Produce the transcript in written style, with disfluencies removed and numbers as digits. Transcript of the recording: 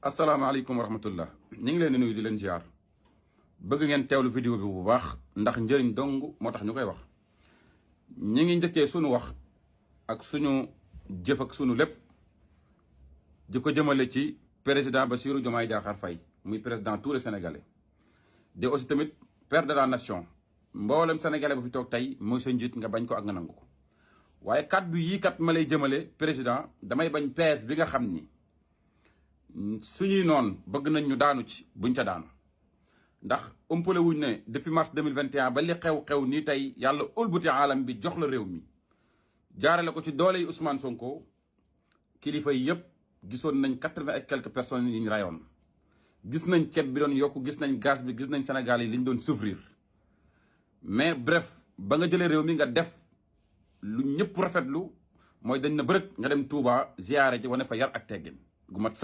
asalaamaaleykum wa rahmatullah ñu ngi leen di nuyu di leen ziar bëgg ngeen teewlu vidéo bi bu baax ndax njëriñ dong moo tax ñu koy wax. ñi ngi njëkkee sunu wax ak suñu jëf ak sunu lépp di ko jëmale ci président Bassirou Diomaye Diakhar Faye muy président tous les sénégalais de aussi tamit père de la nation mboolem sénégalais bu fi toog tey mooy sa njiit nga bañ ko ak nga nangu ko. waaye kàddu yii kat ma lay jëmale président damay bañ PS bi nga xam ni suñuy noon bëgg nañ ñu daanu ci buñ ca daanu ndax umpale wuñ ne depuis mars 2021 ba li xew-xew nii tey yàlla ulbuti aalam bi jox la réew mi jaarale ko ci doole yi Ousmane Sonko kilifa yi yëpp gisoon nañ 80 et quelques personnes yi ñu rayoon. gis nañ ceeb bi doon yokku gis nañ gaz bi gis nañ Sénégal yi li ñu doon souffrir mais bref ba nga jëlee réew mi nga def lu ñëpp rafetlu mooy dañ na bërëg nga dem Touba ziyaare ji wane fa yar ak teggin gu mat